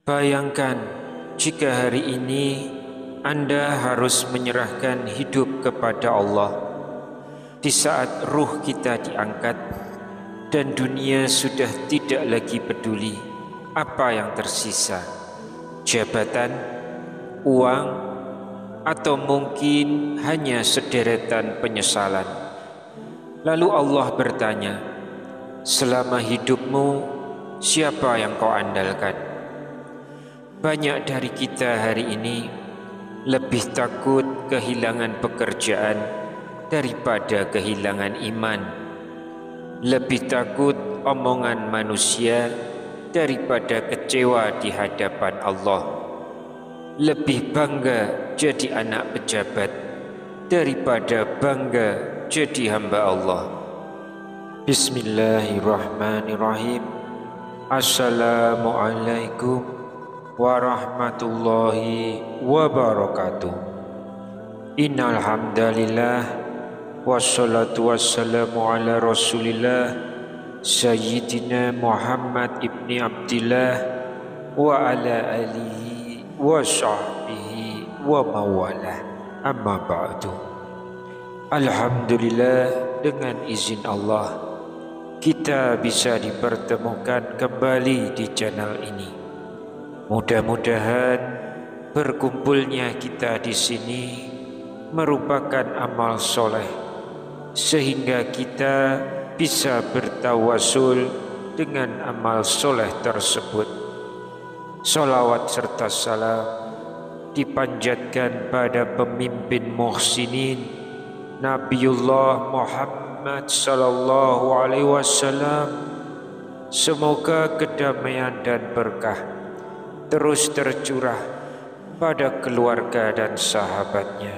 Bayangkan jika hari ini Anda harus menyerahkan hidup kepada Allah di saat ruh kita diangkat dan dunia sudah tidak lagi peduli apa yang tersisa, jabatan, uang, atau mungkin hanya sederetan penyesalan. Lalu Allah bertanya, selama hidupmu siapa yang kau andalkan? Banyak dari kita hari ini lebih takut kehilangan pekerjaan daripada kehilangan iman. Lebih takut omongan manusia daripada kecewa di hadapan Allah. Lebih bangga jadi anak pejabat daripada bangga jadi hamba Allah. Bismillahirrahmanirrahim. Assalamualaikum warahmatullahi wabarakatuh. Innal hamdalillah wassalatu wassalamu ala Rasulillah Sayyidina Muhammad ibni Abdillah wa ala alihi wa sahbihi wa mawalah. Amma ba'du. Alhamdulillah, dengan izin Allah kita bisa dipertemukan kembali di channel ini. Mudah-mudahan berkumpulnya kita di sini merupakan amal soleh, sehingga kita bisa bertawasul dengan amal soleh tersebut. Salawat serta salam dipanjatkan pada pemimpin muhsinin Nabiullah Muhammad sallallahu alaihi wasallam. Semoga kedamaian dan berkah terus tercurah pada keluarga dan sahabatnya.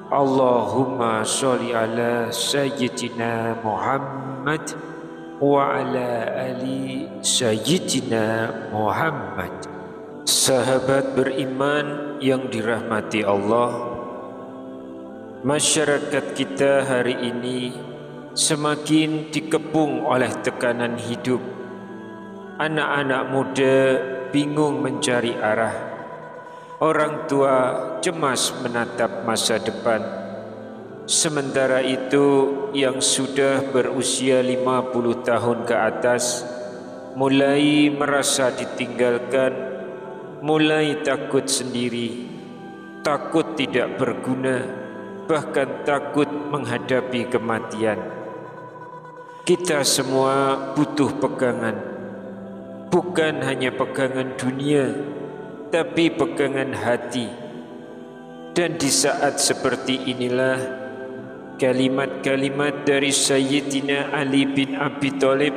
Allahumma sholli ala Sayyidina Muhammad wa ala ali Sayyidina Muhammad. Sahabat beriman yang dirahmati Allah, masyarakat kita hari ini semakin dikepung oleh tekanan hidup. Anak-anak muda bingung mencari arah. Orang tua cemas menatap masa depan. Sementara itu yang sudah berusia 50 tahun ke atas mulai merasa ditinggalkan, mulai takut sendiri, takut tidak berguna, bahkan takut menghadapi kematian. Kita semua butuh pegangan. Bukan hanya pegangan dunia, tapi pegangan hati. Dan di saat seperti inilah kalimat-kalimat dari Sayyidina Ali bin Abi Thalib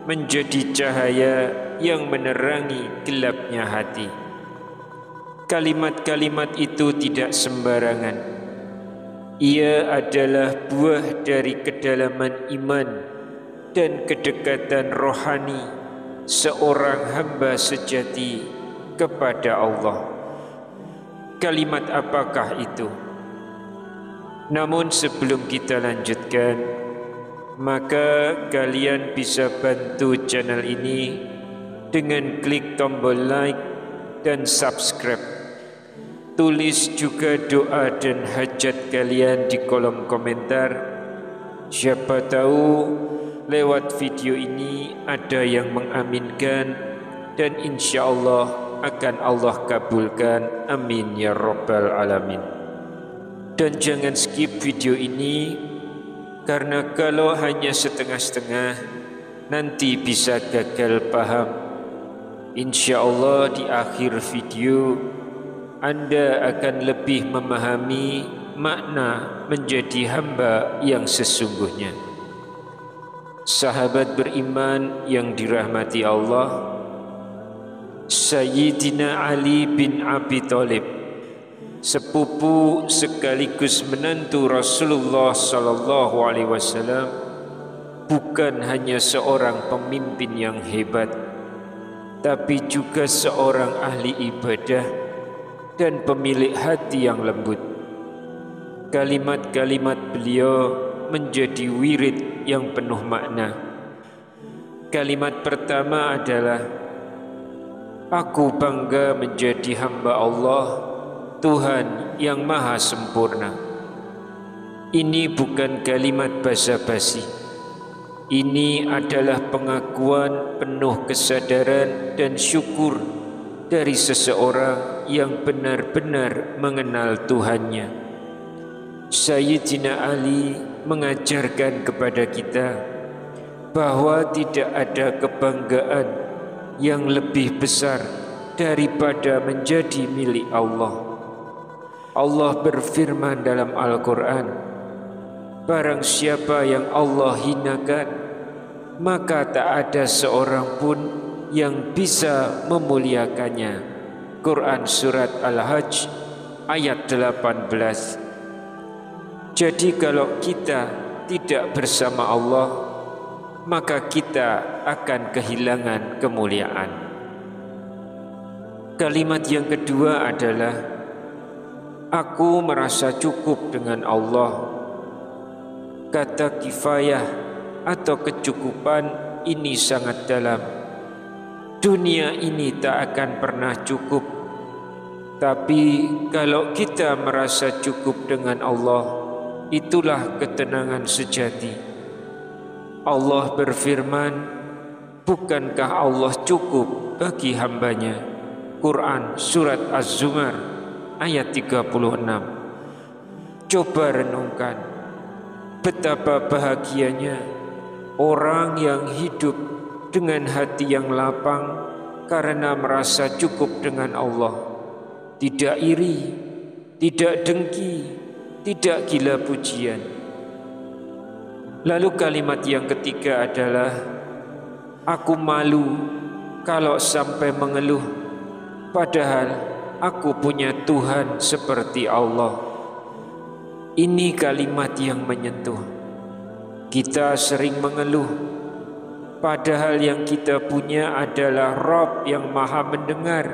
menjadi cahaya yang menerangi gelapnya hati. Kalimat-kalimat itu tidak sembarangan. Ia adalah buah dari kedalaman iman dan kedekatan rohani seorang hamba sejati kepada Allah. Kalimat apakah itu? Namun sebelum kita lanjutkan, maka kalian bisa bantu channel ini dengan klik tombol like dan subscribe. Tulis juga doa dan hajat kalian di kolom komentar. Siapa tahu lewat video ini ada yang mengaminkan, dan insya Allah akan Allah kabulkan. Amin ya rabbal alamin. Dan jangan skip video ini, karena kalau hanya setengah-setengah nanti bisa gagal paham. Insya Allah di akhir video Anda akan lebih memahami makna menjadi hamba yang sesungguhnya. Sahabat beriman yang dirahmati Allah, Sayyidina Ali bin Abi Thalib, sepupu sekaligus menantu Rasulullah sallallahu alaihi wasallam, bukan hanya seorang pemimpin yang hebat, tapi juga seorang ahli ibadah dan pemilik hati yang lembut. Kalimat-kalimat beliau menjadi wirid yang penuh makna. Kalimat pertama adalah Aku bangga menjadi hamba Allah, Tuhan yang maha sempurna. Ini bukan kalimat basa-basi. Ini adalah pengakuan penuh kesadaran dan syukur dari seseorang yang benar-benar mengenal Tuhannya. Sayyidina Ali mengajarkan kepada kita bahwa tidak ada kebanggaan yang lebih besar daripada menjadi milik Allah. Allah berfirman dalam Al-Quran, barang siapa yang Allah hinakan, maka tak ada seorang pun yang bisa memuliakannya. Quran Surat Al-Hajj ayat 18. Jadi kalau kita tidak bersama Allah, maka kita akan kehilangan kemuliaan. Kalimat yang kedua adalah, aku merasa cukup dengan Allah. Kata kifayah atau kecukupan ini sangat dalam. Dunia ini tak akan pernah cukup. Tapi kalau kita merasa cukup dengan Allah, itulah ketenangan sejati. Allah berfirman, bukankah Allah cukup bagi hambanya? Quran Surat Az-Zumar ayat 36. Coba renungkan, betapa bahagianya orang yang hidup dengan hati yang lapang karena merasa cukup dengan Allah. Tidak iri, tidak dengki, tidak gila pujian. Lalu kalimat yang ketiga adalah, aku malu kalau sampai mengeluh, padahal aku punya Tuhan seperti Allah. Ini kalimat yang menyentuh. Kita sering mengeluh, padahal yang kita punya adalah Rabb yang maha mendengar,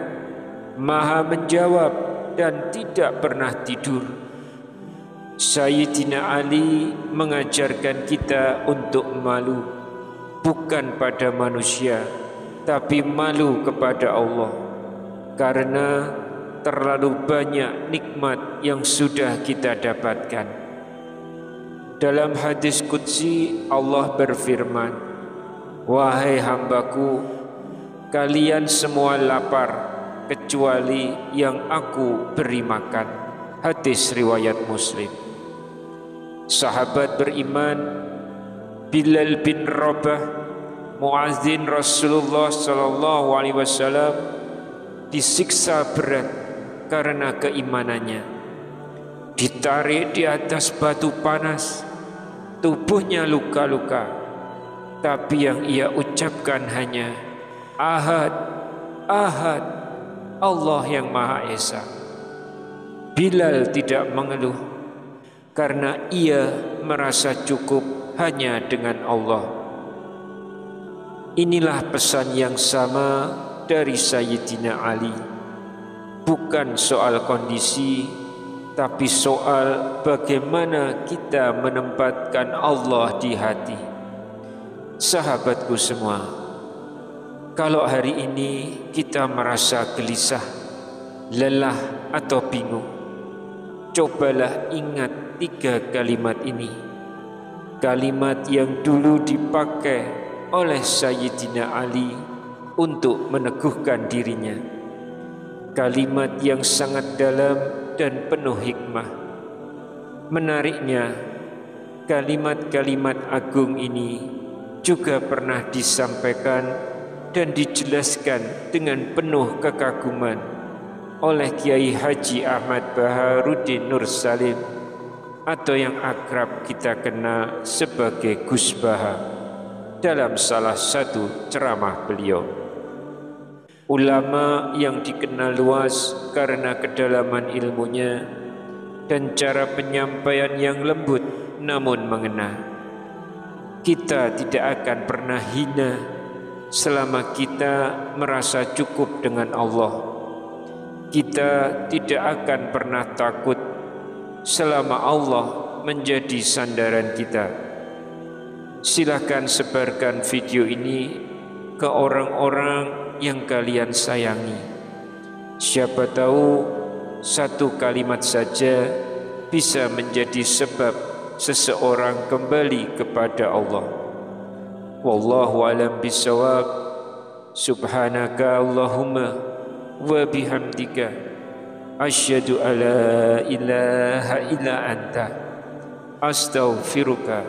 maha menjawab, dan tidak pernah tidur. Sayyidina Ali mengajarkan kita untuk malu, bukan pada manusia, tapi malu kepada Allah, karena terlalu banyak nikmat yang sudah kita dapatkan. Dalam hadis qudsi Allah berfirman, wahai hambaku, kalian semua lapar kecuali yang aku beri makan. Hadis riwayat Muslim. Sahabat beriman Bilal bin Rabah, muadzin Rasulullah sallallahu alaihi wasallam, disiksa berat karena keimanannya. Ditarik di atas batu panas, tubuhnya luka-luka, tapi yang ia ucapkan hanya Ahad, Ahad, Allah yang Maha Esa. Bilal tidak mengeluh karena ia merasa cukup hanya dengan Allah. Inilah pesan yang sama dari Sayyidina Ali. Bukan soal kondisi, tapi soal bagaimana kita menempatkan Allah di hati. Sahabatku semua, kalau hari ini kita merasa gelisah, lelah atau bingung, cobalah ingat 3 kalimat ini. Kalimat yang dulu dipakai oleh Sayyidina Ali untuk meneguhkan dirinya. Kalimat yang sangat dalam dan penuh hikmah. Menariknya, kalimat-kalimat agung ini juga pernah disampaikan dan dijelaskan dengan penuh kekaguman oleh Kiai Haji Ahmad Baharuddin Nur Salim, atau yang akrab kita kenal sebagai Gus Baha, dalam salah satu ceramah beliau. Ulama yang dikenal luas karena kedalaman ilmunya dan cara penyampaian yang lembut namun mengena. Kita tidak akan pernah hina selama kita merasa cukup dengan Allah. Kita tidak akan pernah takut selama Allah menjadi sandaran kita. Silakan sebarkan video ini ke orang-orang yang kalian sayangi. Siapa tahu satu kalimat saja bisa menjadi sebab seseorang kembali kepada Allah. Wallahu alam bisawab. Subhanaka Allahumma wa bihamdika asyhadu alla ilaha illa anta astaghfiruka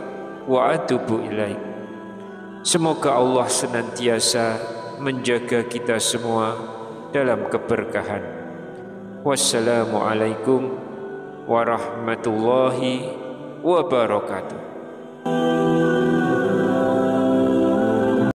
wa atubu ilaik. Semoga Allah senantiasa menjaga kita semua dalam keberkahan. Wassalamualaikum warahmatullahi wabarakatuh.